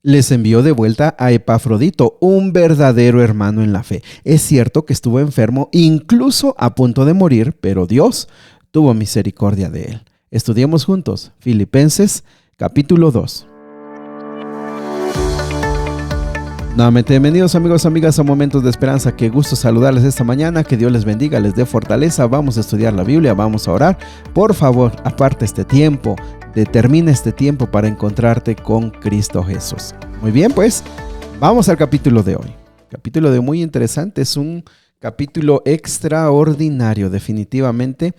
Les envió de vuelta a Epafrodito, un verdadero hermano en la fe. Es cierto que estuvo enfermo, incluso a punto de morir, pero Dios tuvo misericordia de él. Estudiemos juntos Filipenses capítulo 2. Nuevamente, bienvenidos amigos, amigas a Momentos de Esperanza. Qué gusto saludarles esta mañana, que Dios les bendiga, les dé fortaleza. Vamos a estudiar la Biblia, vamos a orar. Por favor, aparte este tiempo, determina este tiempo para encontrarte con Cristo Jesús. Muy bien, pues, vamos al capítulo de hoy. Capítulo de muy interesante, es un capítulo extraordinario, definitivamente.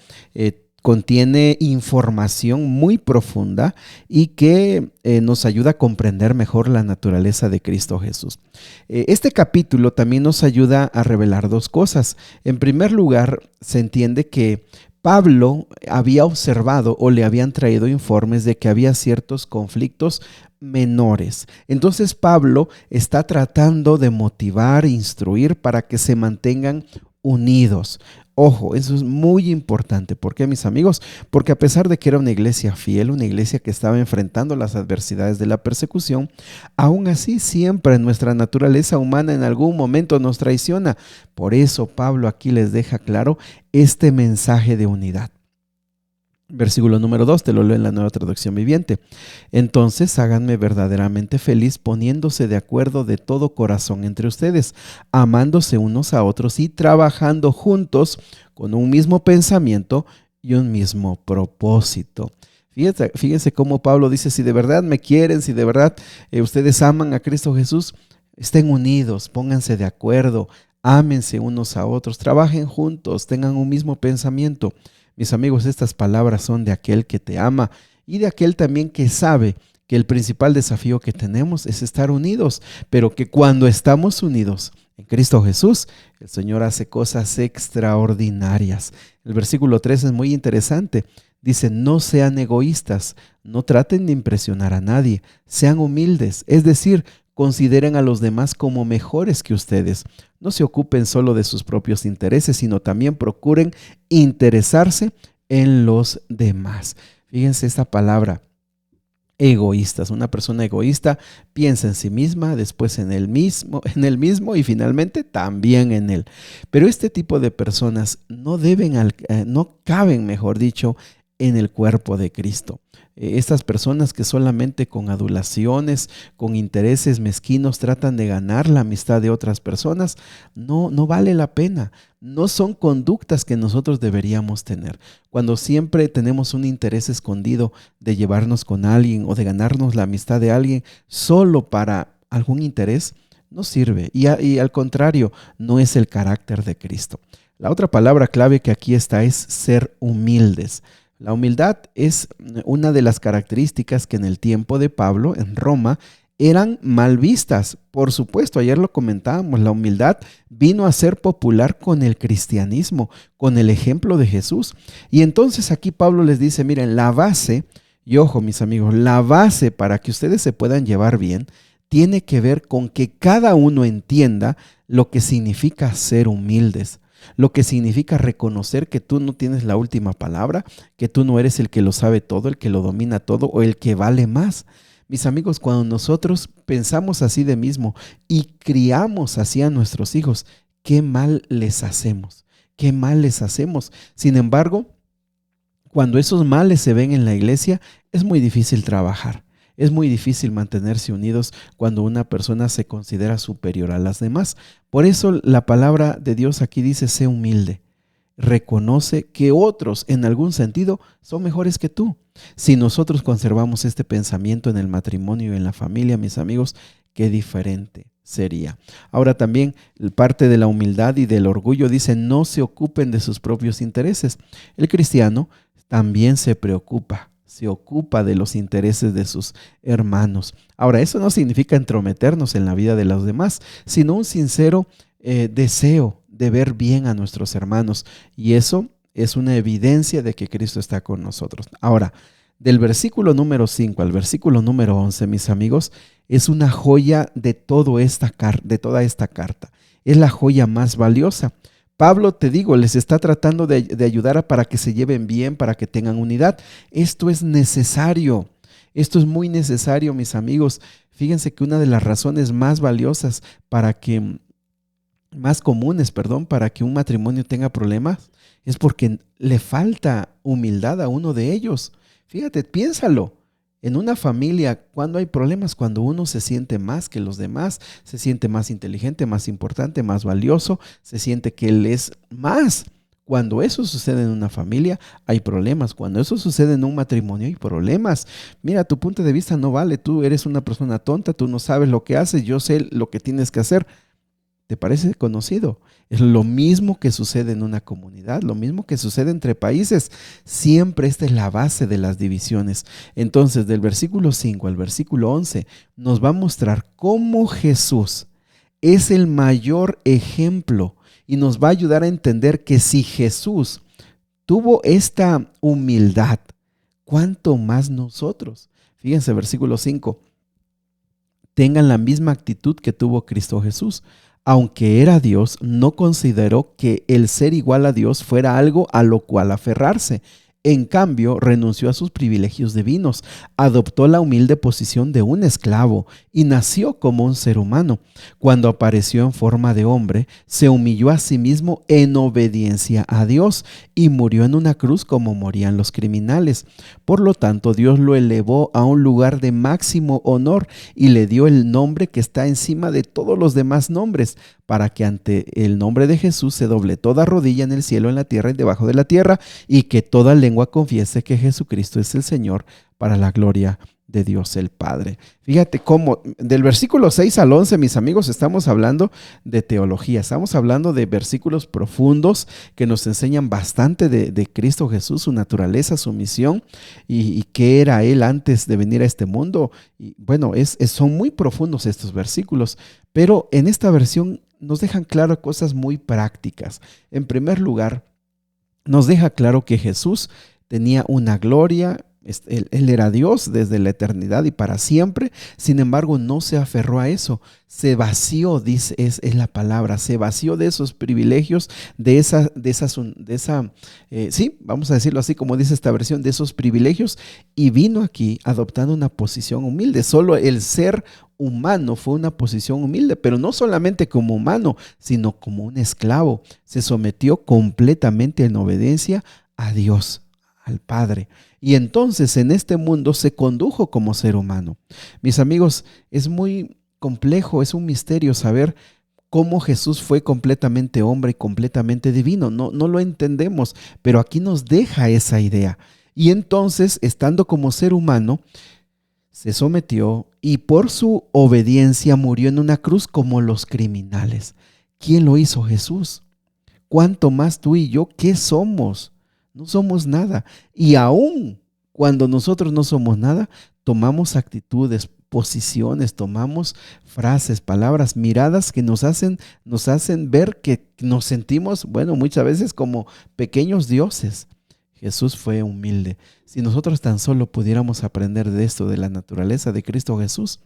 Contiene información muy profunda y que nos ayuda a comprender mejor la naturaleza de Cristo Jesús. Este capítulo también nos ayuda a revelar dos cosas. En primer lugar, se entiende que Pablo había observado o le habían traído informes de que había ciertos conflictos menores. Entonces Pablo está tratando de motivar, instruir para que se mantengan unidos. Ojo, eso es muy importante. ¿Por qué, mis amigos? Porque a pesar de que era una iglesia fiel, una iglesia que estaba enfrentando las adversidades de la persecución, aún así siempre nuestra naturaleza humana en algún momento nos traiciona. Por eso Pablo aquí les deja claro este mensaje de unidad. Versículo número 2, te lo leo en la Nueva Traducción Viviente. Entonces háganme verdaderamente feliz poniéndose de acuerdo de todo corazón entre ustedes, amándose unos a otros y trabajando juntos con un mismo pensamiento y un mismo propósito. Fíjense cómo Pablo dice, si de verdad me quieren, si de verdad ustedes aman a Cristo Jesús, estén unidos, pónganse de acuerdo, ámense unos a otros, trabajen juntos, tengan un mismo pensamiento. Mis amigos, estas palabras son de aquel que te ama y de aquel también que sabe que el principal desafío que tenemos es estar unidos, pero que cuando estamos unidos en Cristo Jesús, el Señor hace cosas extraordinarias. El versículo 3 es muy interesante. Dice, no sean egoístas, no traten de impresionar a nadie, sean humildes, es decir, consideren a los demás como mejores que ustedes. No se ocupen solo de sus propios intereses, sino también procuren interesarse en los demás. Fíjense esta palabra, egoístas. Una persona egoísta piensa en sí misma, después en él mismo y finalmente también en él. Pero este tipo de personas no caben, mejor dicho, en el cuerpo de Cristo. Estas personas que solamente con adulaciones, con intereses mezquinos tratan de ganar la amistad de otras personas, no vale la pena. No son conductas que nosotros deberíamos tener. Cuando siempre tenemos un interés escondido de llevarnos con alguien o de ganarnos la amistad de alguien solo para algún interés, no sirve. Y al contrario, no es el carácter de Cristo. La otra palabra clave que aquí está es ser humildes. La humildad es una de las características que en el tiempo de Pablo, en Roma, eran mal vistas. Por supuesto, ayer lo comentábamos, la humildad vino a ser popular con el cristianismo, con el ejemplo de Jesús. Y entonces aquí Pablo les dice, miren, la base, y ojo mis amigos, la base para que ustedes se puedan llevar bien, tiene que ver con que cada uno entienda lo que significa ser humildes. Lo que significa reconocer que tú no tienes la última palabra, que tú no eres el que lo sabe todo, el que lo domina todo o el que vale más. Mis amigos, cuando nosotros pensamos así de mismo y criamos así a nuestros hijos, qué mal les hacemos, qué mal les hacemos. Sin embargo, cuando esos males se ven en la iglesia, es muy difícil trabajar. Es muy difícil mantenerse unidos cuando una persona se considera superior a las demás. Por eso la palabra de Dios aquí dice, sé humilde. Reconoce que otros en algún sentido son mejores que tú. Si nosotros conservamos este pensamiento en el matrimonio y en la familia, mis amigos, qué diferente sería. Ahora también parte de la humildad y del orgullo dice, no se ocupen de sus propios intereses. El cristiano también se ocupa de los intereses de sus hermanos. Ahora, eso no significa entrometernos en la vida de los demás, sino un sincero deseo de ver bien a nuestros hermanos. Y eso es una evidencia de que Cristo está con nosotros. Ahora, del versículo número 5 al versículo número 11, mis amigos, es una joya de toda esta carta. Es la joya más valiosa. Pablo, te digo, les está tratando de ayudar para que se lleven bien, para que tengan unidad. Esto es necesario. Esto es muy necesario, mis amigos. Fíjense que una de las razones más valiosas más comunes, para que un matrimonio tenga problemas es porque le falta humildad a uno de ellos. Fíjate, piénsalo. En una familia, cuando hay problemas, cuando uno se siente más que los demás, se siente más inteligente, más importante, más valioso, se siente que él es más. Cuando eso sucede en una familia, hay problemas. Cuando eso sucede en un matrimonio, hay problemas. Mira, tu punto de vista no vale. Tú eres una persona tonta, tú no sabes lo que haces, yo sé lo que tienes que hacer. ¿Te parece conocido? Es lo mismo que sucede en una comunidad, lo mismo que sucede entre países. Siempre esta es la base de las divisiones. Entonces, del versículo 5 al versículo 11, nos va a mostrar cómo Jesús es el mayor ejemplo y nos va a ayudar a entender que si Jesús tuvo esta humildad, ¿cuánto más nosotros? Fíjense, versículo 5. Tengan la misma actitud que tuvo Cristo Jesús. Aunque era Dios, no consideró que el ser igual a Dios fuera algo a lo cual aferrarse. En cambio, renunció a sus privilegios divinos, adoptó la humilde posición de un esclavo y nació como un ser humano. Cuando apareció en forma de hombre, se humilló a sí mismo en obediencia a Dios y murió en una cruz como morían los criminales. Por lo tanto, Dios lo elevó a un lugar de máximo honor y le dio el nombre que está encima de todos los demás nombres, para que ante el nombre de Jesús se doble toda rodilla en el cielo, en la tierra y debajo de la tierra, y que toda lengua confiese que Jesucristo es el Señor, para la gloria de Dios el Padre. Fíjate cómo del versículo 6 al 11, mis amigos, estamos hablando de teología, estamos hablando de versículos profundos que nos enseñan bastante de Cristo Jesús, su naturaleza, su misión y qué era Él antes de venir a este mundo. Y bueno, son muy profundos estos versículos, pero en esta versión nos dejan claro cosas muy prácticas. En primer lugar, nos deja claro que Jesús tenía una gloria. Él era Dios desde la eternidad y para siempre. Sin embargo, no se aferró a eso. Se vació, dice, es la palabra, se vació de esos privilegios, sí, vamos a decirlo así como dice esta versión, de esos privilegios, y vino aquí adoptando una posición humilde. Solo el ser humano fue una posición humilde, pero no solamente como humano, sino como un esclavo. Se sometió completamente en obediencia a Dios, al Padre. Y entonces en este mundo se condujo como ser humano. Mis amigos, es muy complejo, es un misterio saber cómo Jesús fue completamente hombre y completamente divino. No lo entendemos, pero aquí nos deja esa idea. Y entonces, estando como ser humano, se sometió y por su obediencia murió en una cruz como los criminales. ¿Quién lo hizo? Jesús. ¿Cuánto más tú y yo? ¿Qué somos? No somos nada. Y aún cuando nosotros no somos nada, tomamos actitudes, posiciones, tomamos frases, palabras, miradas que nos hacen ver que nos sentimos, bueno, muchas veces como pequeños dioses. Jesús fue humilde. Si nosotros tan solo pudiéramos aprender de esto, de la naturaleza de Cristo Jesús,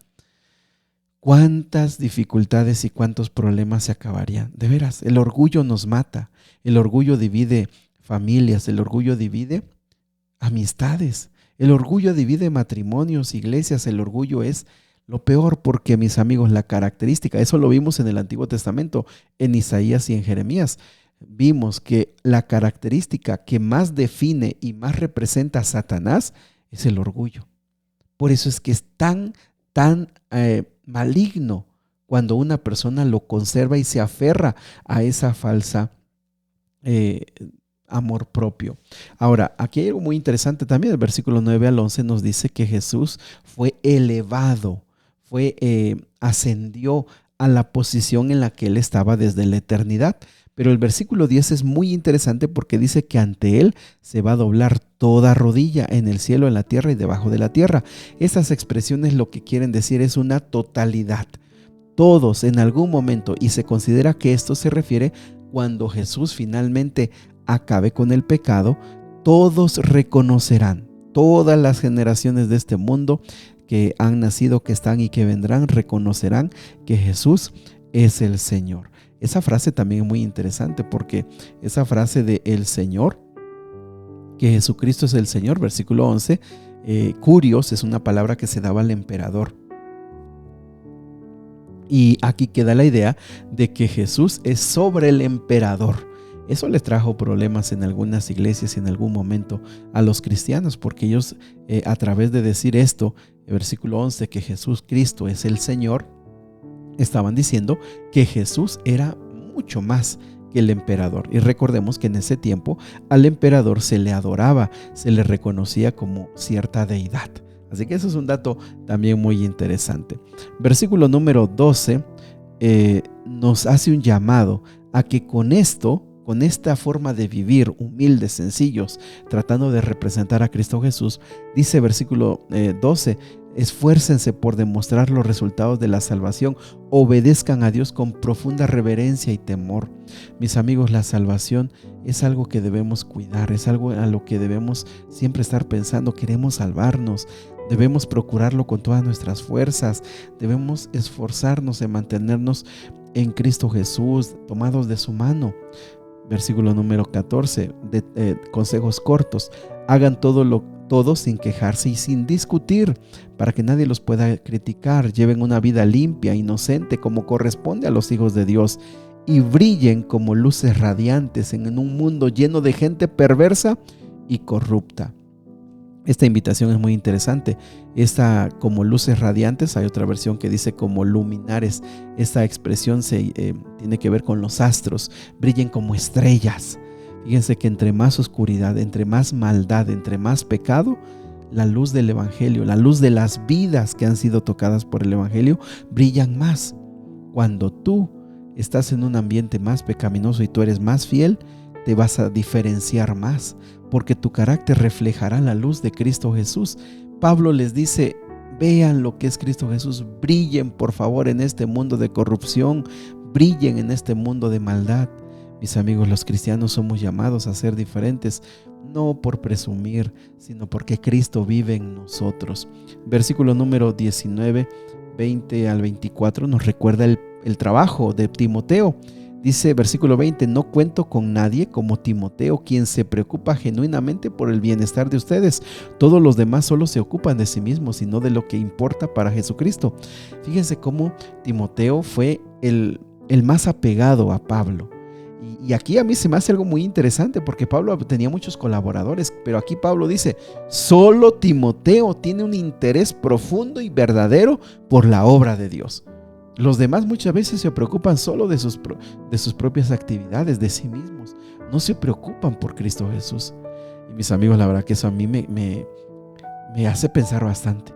cuántas dificultades y cuántos problemas se acabarían. De veras, el orgullo nos mata, el orgullo divide familias, el orgullo divide amistades, el orgullo divide matrimonios, iglesias. El orgullo es lo peor porque, mis amigos, la característica, eso lo vimos en el Antiguo Testamento, en Isaías y en Jeremías. Vimos que la característica que más define y más representa a Satanás es el orgullo. Por eso es que es tan maligno cuando una persona lo conserva y se aferra a esa falsa amor propio. Ahora, aquí hay algo muy interesante también. El versículo 9 al 11 nos dice que Jesús fue elevado, ascendió a la posición en la que Él estaba desde la eternidad. Pero el versículo 10 es muy interesante porque dice que ante Él se va a doblar toda rodilla en el cielo, en la tierra y debajo de la tierra. Esas expresiones lo que quieren decir es una totalidad. Todos en algún momento, y se considera que esto se refiere cuando Jesús finalmente acabe con el pecado, todos reconocerán, todas las generaciones de este mundo que han nacido, que están y que vendrán, reconocerán que Jesús es el Señor. Esa frase también es muy interesante porque esa frase de el Señor, que Jesucristo es el Señor, versículo 11, Curios es una palabra que se daba al emperador. Y aquí queda la idea de que Jesús es sobre el emperador. Eso les trajo problemas en algunas iglesias en algún momento a los cristianos, porque ellos a través de decir esto, el versículo 11, que Jesús Cristo es el Señor, estaban diciendo que Jesús era mucho más que el emperador. Y recordemos que en ese tiempo al emperador se le adoraba, se le reconocía como cierta deidad. Así que eso es un dato también muy interesante. Versículo número 12 nos hace un llamado a que con esta forma de vivir humildes, sencillos, tratando de representar a Cristo Jesús, dice versículo 12, esfuércense por demostrar los resultados de la salvación, obedezcan a Dios con profunda reverencia y temor. Mis amigos, la salvación es algo que debemos cuidar, es algo a lo que debemos siempre estar pensando. Queremos salvarnos, debemos procurarlo con todas nuestras fuerzas, debemos esforzarnos en mantenernos en Cristo Jesús, tomados de su mano. Versículo número 14, consejos cortos. Hagan todo sin quejarse y sin discutir, para que nadie los pueda criticar. Lleven una vida limpia, inocente, como corresponde a los hijos de Dios, y brillen como luces radiantes en un mundo lleno de gente perversa y corrupta. Esta invitación es muy interesante. Esta como luces radiantes, hay otra versión que dice como luminares. Esta expresión tiene que ver con los astros. Brillen como estrellas. Fíjense que entre más oscuridad, entre más maldad, entre más pecado, la luz del evangelio, la luz de las vidas que han sido tocadas por el evangelio, brillan más. Cuando tú estás en un ambiente más pecaminoso y tú eres más fiel, te vas a diferenciar más, porque tu carácter reflejará la luz de Cristo Jesús. Pablo les dice, vean lo que es Cristo Jesús, brillen por favor en este mundo de corrupción, brillen en este mundo de maldad. Mis amigos, los cristianos somos llamados a ser diferentes, no por presumir, sino porque Cristo vive en nosotros. Versículo número 19, 20 al 24 nos recuerda el trabajo de Timoteo. Dice versículo 20, no cuento con nadie como Timoteo, quien se preocupa genuinamente por el bienestar de ustedes. Todos los demás solo se ocupan de sí mismos y no de lo que importa para Jesucristo. Fíjense cómo Timoteo fue el más apegado a Pablo. Y aquí a mí se me hace algo muy interesante, porque Pablo tenía muchos colaboradores, pero aquí Pablo dice, solo Timoteo tiene un interés profundo y verdadero por la obra de Dios. Los demás muchas veces se preocupan solo de sus propias actividades, de sí mismos. No se preocupan por Cristo Jesús. Y mis amigos, la verdad que eso a mí me hace pensar bastante.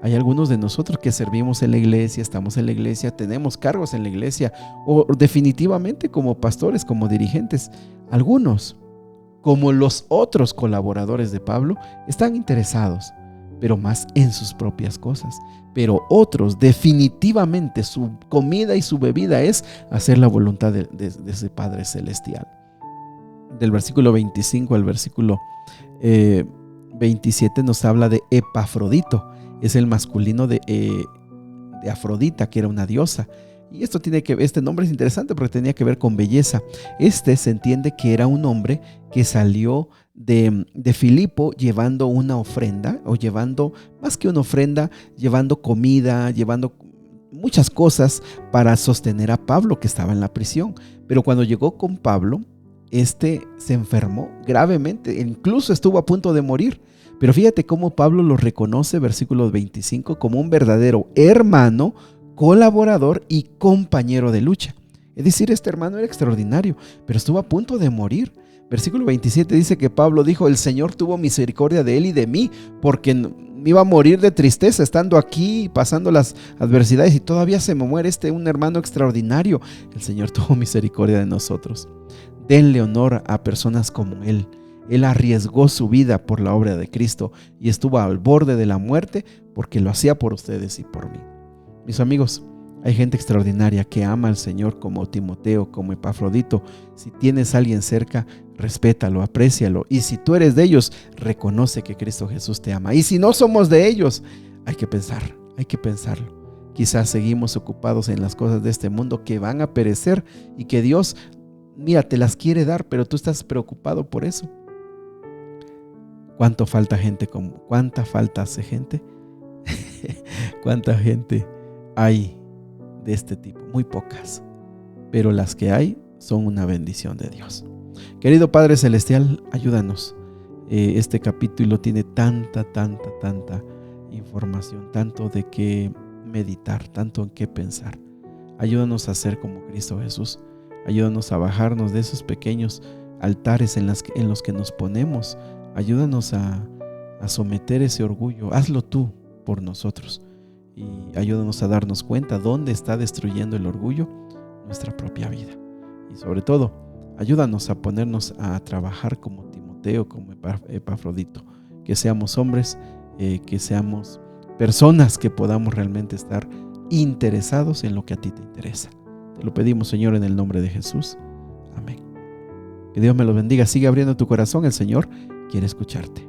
Hay algunos de nosotros que servimos en la iglesia, estamos en la iglesia, tenemos cargos en la iglesia, o definitivamente como pastores, como dirigentes. Algunos, como los otros colaboradores de Pablo, están interesados, pero más en sus propias cosas. Pero otros, definitivamente, su comida y su bebida es hacer la voluntad de ese Padre Celestial. Del versículo 25 al versículo 27 nos habla de Epafrodito. Es el masculino de Afrodita, que era una diosa. Y este nombre es interesante porque tenía que ver con belleza. Se entiende que era un hombre que salió de Filipo llevando una ofrenda, o llevando, más que una ofrenda, llevando comida, llevando muchas cosas para sostener a Pablo, que estaba en la prisión. Pero cuando llegó con Pablo, se enfermó gravemente, incluso estuvo a punto de morir. Pero fíjate cómo Pablo lo reconoce, versículo 25, como un verdadero hermano, colaborador y compañero de lucha. Es decir, este hermano era extraordinario, pero estuvo a punto de morir. Versículo 27 dice que Pablo dijo, el Señor tuvo misericordia de él y de mí, porque me iba a morir de tristeza estando aquí, pasando las adversidades, y todavía se me muere un hermano extraordinario. El Señor tuvo misericordia de nosotros. Denle honor a personas como él. Él arriesgó su vida por la obra de Cristo y estuvo al borde de la muerte porque lo hacía por ustedes y por mí. Mis amigos, hay gente extraordinaria que ama al Señor, como Timoteo, como Epafrodito. Si tienes a alguien cerca, respétalo, aprécialo. Y si tú eres de ellos, reconoce que Cristo Jesús te ama. Y si no somos de ellos, hay que pensarlo. Quizás seguimos ocupados en las cosas de este mundo que van a perecer y que Dios, mira, te las quiere dar, pero tú estás preocupado por eso. ¿Cuánta falta hace gente? ¿Cuánta gente hay de este tipo? Muy pocas, pero las que hay son una bendición de Dios. Querido Padre Celestial, ayúdanos. Este capítulo tiene tanta información, tanto de qué meditar, tanto en qué pensar. Ayúdanos a ser como Cristo Jesús. Ayúdanos a bajarnos de esos pequeños altares en los que nos ponemos. Ayúdanos a someter ese orgullo. Hazlo tú por nosotros. Y ayúdanos a darnos cuenta dónde está destruyendo el orgullo nuestra propia vida. Y sobre todo, ayúdanos a ponernos a trabajar como Timoteo, como Epafrodito. Que seamos hombres, que seamos personas que podamos realmente estar interesados en lo que a ti te interesa. Te lo pedimos, Señor, en el nombre de Jesús. Amén. Que Dios me lo bendiga. Sigue abriendo tu corazón. El Señor quiere escucharte.